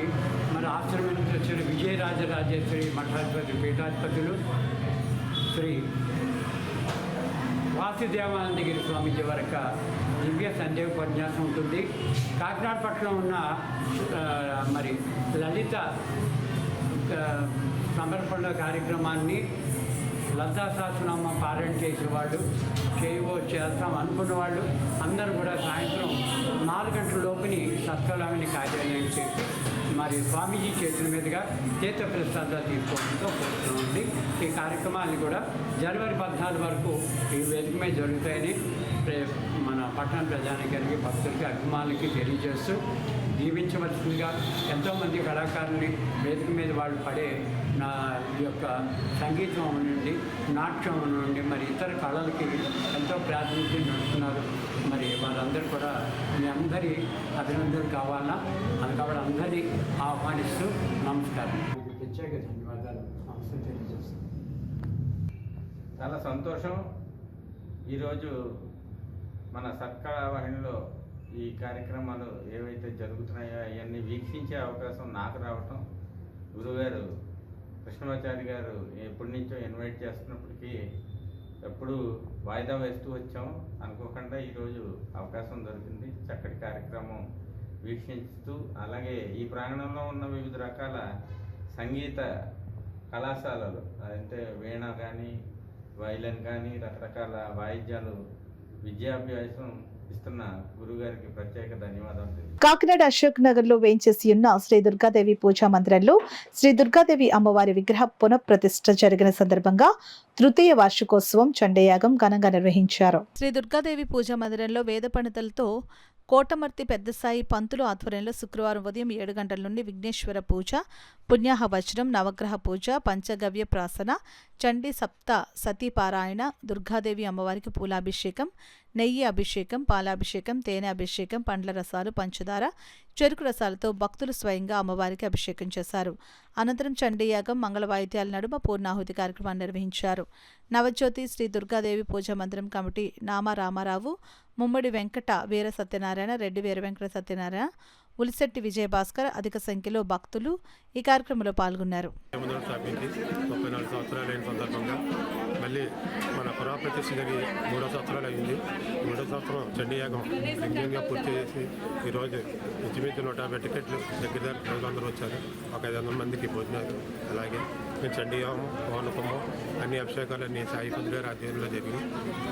మన ఆశ్రమం నుంచి వచ్చిన విజయరాజరాజేశ్వరి మఠాధిపతి పీఠాధిపతులు శ్రీ వాసుదేవానందగిరి స్వామీజీ వరకు దివ్య సందేవ ఉపన్యాసం ఉంటుంది. కాకినాడ పట్టణంలో ఉన్న మరి లలిత సమర్పణ కార్యక్రమాన్ని లలితా సహస్రనామ పారాయణ చేసిన వాళ్ళు, చేస్తాం అనుకున్న వాళ్ళు అందరూ కూడా సాయంత్రం 4 గంటల లోపుని సత్కళావిని కార్యాలయం చేసి మరి స్వామీజీ చేతుల మీదుగా తీర్థప్రసాదాలు తీసుకోవడంతో కోరుతున్నామండి. ఈ కార్యక్రమాన్ని కూడా జనవరి 14 వరకు ఈ వేదిక మీద జరుగుతాయని మన పట్టణ ప్రజానికానికి, భక్తులకి, అభిమానులకి తెలియజేస్తూ దీవించవలసిందిగా ఎంతోమంది కళాకారుల్ని వేదిక మీద వాళ్ళు పడే నా యొక్క సంగీతం నుండి, నాట్యం నుండి మరి ఇతర కళలకి ఎంతో ప్రాతినిధ్యం నడుపుతున్నారు. మరి వాళ్ళందరూ కూడా మీ అందరి అభినందనలు కావాలన్నా అది కాబట్టి అందరినీ ఆహ్వానిస్తూ నమస్కారం. ప్రత్యేక ధన్యవాదాలు తెలియజేస్తాను. చాలా సంతోషం. ఈరోజు మన సత్కళావాహినిలో ఈ కార్యక్రమాలు ఏవైతే జరుగుతున్నాయో అవన్నీ వీక్షించే అవకాశం నాకు రావటం, గురుగారు కృష్ణమాచారి గారు ఎప్పటి నుంచో ఇన్వైట్ చేస్తున్నప్పటికీ ఎప్పుడు వాయిదా వేస్తూ వచ్చాం. అనుకోకుండా ఈరోజు అవకాశం దొరికింది. చక్కటి కార్యక్రమం వీక్షిస్తూ, అలాగే ఈ ప్రాంగణంలో ఉన్న వివిధ రకాల సంగీత కళాశాలలు, అంటే వీణ కానీ, వైలిన్ కానీ, రకరకాల వాయిద్యాలు విద్యాభ్యాసం ఇస్తున్న గురుగారికి ప్రత్యేక ధన్యవాదాలు. కాకినాడ అశోక్ నగర్ లో వేంచేసి ఉన్న శ్రీ దుర్గాదేవి పూజా మందిరంలో శ్రీ దుర్గాదేవి అమ్మవారి విగ్రహ పునఃప్రతిష్ఠ జరిగిన సందర్భంగా తృతీయ వార్షికోత్సవం చండయాగం ఘనంగా నిర్వహించారు. శ్రీ దుర్గాదేవి పూజా మందిరంలో వేద పండితులతో కోటమర్తి పెద్దసాయి పంతులు ఆధ్వర్యంలో శుక్రవారం ఉదయం 7 గంటల నుండి విఘ్నేశ్వర పూజ, పుణ్యాహ వచనం, నవగ్రహ పూజ, పంచగవ్య ప్రాసన, చండీ సప్త సతీపారాయణ, దుర్గాదేవి అమ్మవారికి పూలాభిషేకం, నెయ్యి అభిషేకం, పాలాభిషేకం, తేనె అభిషేకం, పండ్ల రసాలు, పంచదార, చెరుకు రసాలతో భక్తులు స్వయంగా అమ్మవారికి అభిషేకం చేశారు. అనంతరం చండీయాగం, మంగళ వాయిద్యాల నడుమ పూర్ణాహుతి కార్యక్రమాన్ని నిర్వహించారు. నవజ్యోతి శ్రీ దుర్గాదేవి పూజా మందిరం కమిటీ నామ రామారావు, ముమ్మడి వెంకట వీర సత్యనారాయణ, రెడ్డి వీర వెంకట సత్యనారాయణ, ఉలిశెట్టి విజయభాస్కర్ అధిక సంఖ్యలో భక్తులు ఈ కార్యక్రమంలో పాల్గొన్నారు. 34 సంవత్సరాలైన సందర్భంగా మళ్ళీ మన పురాప్రతిష్ఠ జరిగి 3వ సంవత్సరాలు అయింది. 3వ సంవత్సరం చండీయాగం దిగ్విజయంగా పూర్తి చేసి ఈరోజు ఇంచుమించు 150 టికెట్లు దగ్గర ప్రజలందరూ వచ్చారు. ఒక 500 మందికి భోజనాలు, అలాగే చండీయాగం, పౌర్ణపము, అన్ని అభిషేకాలన్నీ సాయిపతి గారి ఆధ్వర్యంలో జరిగింది.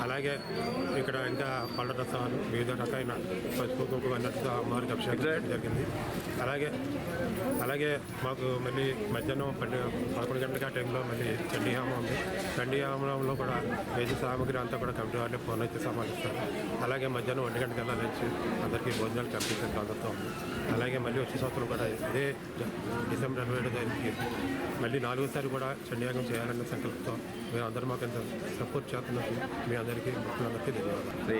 అలాగే ఇక్కడ ఇంకా పళ్ళ రసాలు, వివిధ రకాల పసుపు కుంకుమ అన్నట్టుగా అమ్మవారికి అభిషేకం జరిగింది. అలాగే మాకు మళ్ళీ మధ్యాహ్నం 11 గంటలకి ఆ టైంలో మళ్ళీ చండీయాగం ఉంది. చండీయాగంలో కూడా వేసి సామగ్రి అంతా కూడా కమిటీ వాళ్ళే ఫోన్ అయితే సమాలిస్తారు. అలాగే మధ్యాహ్నం 1 గంటకల్లా నుంచి అందరికీ భోజనాలు కంప్లీట్ అందుతూ ఉంది. అలాగే మళ్ళీ వచ్చే సంవత్సరం కూడా ఇదే డిసెంబర్ 27వ తారీఖుకి మళ్ళీ 4వసారి కూడా చండీయాగం చేయాలన్న సంకల్పంతో మీరు అందరూ మాకు ఎంత సపోర్ట్ చేస్తున్నారు. మీ అందరికీ భక్తులందరికీ ధన్యవాదాలు. శ్రీ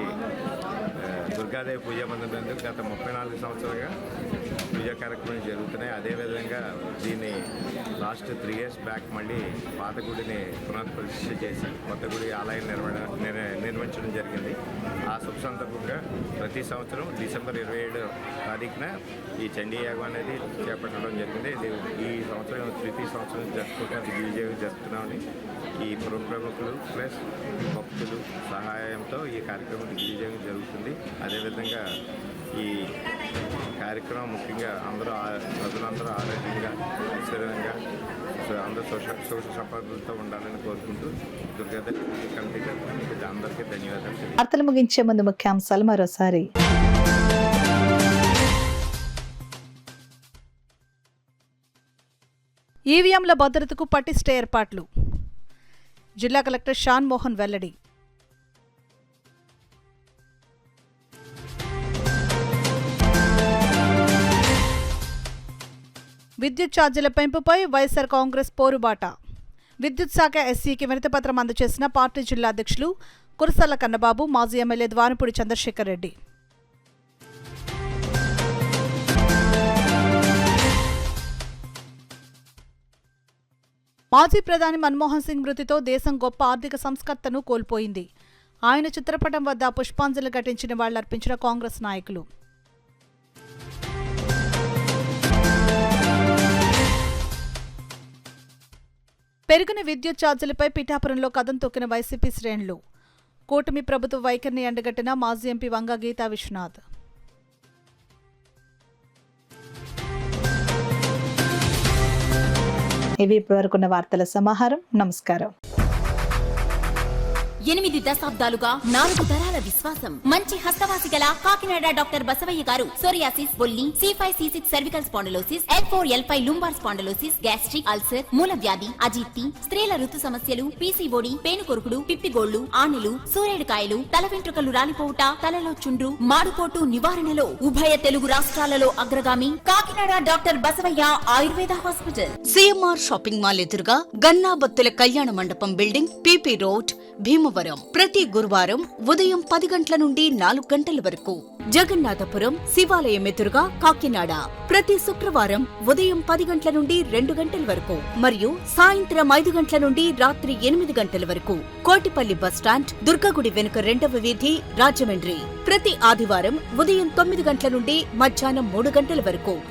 దుర్గాదేవి పూజా మందిరం గత 34 సంవత్సరాలుగా పూజా కార్యక్రమాలు జరుగుతున్నాయి. అదేవిధంగా దీన్ని లాస్ట్ 3 years బ్యాక్ మళ్ళీ పాత గుడిని పునఃప్రతిష్ఠ చేసి కొత్త గుడి ఆలయం నిర్మించడం జరిగింది. ఆ శుభ సందర్భంగా ప్రతి సంవత్సరం డిసెంబర్ 27వ తారీఖున ఈ చండీయాగం అనేది చేపట్టడం జరిగింది. ఇది ఈ సంవత్సరం 3వ సంవత్సరం జరుపుకుంటే దిగ్విజయం జరుపుతున్నామని ఈ ప్రముఖులు ప్లస్ భక్తులు సహాయంతో ఈ కార్యక్రమం దిగ్విజయం జరుగుతుంది. అదేవిధంగా ఈ కార్యక్రమం ముఖ్యంగా ప్రజలందరూ ఆరోగ్యంగా, ఐశ్వర్యంగా, అందరూ సుఖ సంపదలతో ఉండాలని కోరుకుంటూ దుర్గాదేవి కమిటీ తరఫున అందరికీ ధన్యవాదాలు. వార్తలు ముగించే ముందు ముఖ్యాంశాలు మరోసారి. ఈవీఎంల భద్రతకు పటిష్ట ఏర్పాట్లు. జిల్లా కలెక్టర్ షాన్ మోహన్ వెల్లడి. విద్యుత్ ఛార్జీల పెంపుపై వైఎస్ఆర్ కాంగ్రెస్ పోరుబాట. విద్యుత్ శాఖ ఎస్సీకి వినతిపత్రం అందజేసిన పార్టీ జిల్లా అధ్యక్షులు కురసాల కన్నబాబు, మాజీ ఎమ్మెల్యే ద్వానపూడి చంద్రశేఖర్ రెడ్డి. మాజీ ప్రధాని మన్మోహన్ సింగ్ మృతితో దేశం గొప్ప ఆర్థిక సంస్కర్తను కోల్పోయింది. ఆయన చిత్రపటం వద్ద పుష్పాంజలి ఘటించిన వాళ్లర్పించిన కాంగ్రెస్ నాయకులు. పెరిగిన విద్యుత్ ఛార్జీలపై పిఠాపురంలో కదం తొక్కిన వైసీపీ శ్రేణులు. కూటమి ప్రభుత్వ వైఖరిని ఎండగట్టిన మాజీ ఎంపీ వంగ గీతా విశ్వనాథ్. ఇవి ఇప్పటివరకున్న వార్తల సమాహారం. నమస్కారం. 8 దశాబ్దాలుగా 4 తరాల విశ్వాసం. మంచి హస్తవాసి గల కాకినాడ డాక్టర్ బసవయ్య గారు సోరియాసిస్, బొల్లి, C5, C6 cervical spondylosis, L4, L5 lumbar spondylosis, gastric ulcer, మూల వ్యాధి, అజీర్తి, స్త్రీల ఋతు సమస్యలు, PCOD, పేనుకొరుకుడు, పిప్పిగోళ్లు, ఆనెలు, సూరేడుకాయలు, తల వెంట్రుకలు రాలిపోవుట, తలలో చుండ్రు, మాడుకోటు నివారణలో ఉభయ తెలుగు రాష్ట్రాలలో అగ్రగామి Kakinada doctor Basavayya Ayurveda hospital. CMR shopping mall ఎదురుగా గన్నాబత్తుల కళ్యాణ మండపం బిల్డింగ్, PP రోడ్, భీమవరం. ప్రతి గురువారం ఉదయం 10 గంటల నుండి 4 గంటల వరకు. జగన్నాథపురం శివాలయం ఎదురుగా కాకినాడ ప్రతి శుక్రవారం ఉదయం 10 గంటల నుండి 2 గంటల వరకు మరియు సాయంత్రం 5 గంటల నుండి రాత్రి 8 గంటల వరకు. కోటిపల్లి బస్టాండ్, దుర్గగుడి వెనుక 2వ వీధి, రాజమండ్రి ప్రతి ఆదివారం ఉదయం 9 గంటల నుండి మధ్యాహ్నం 3 గంటల వరకు.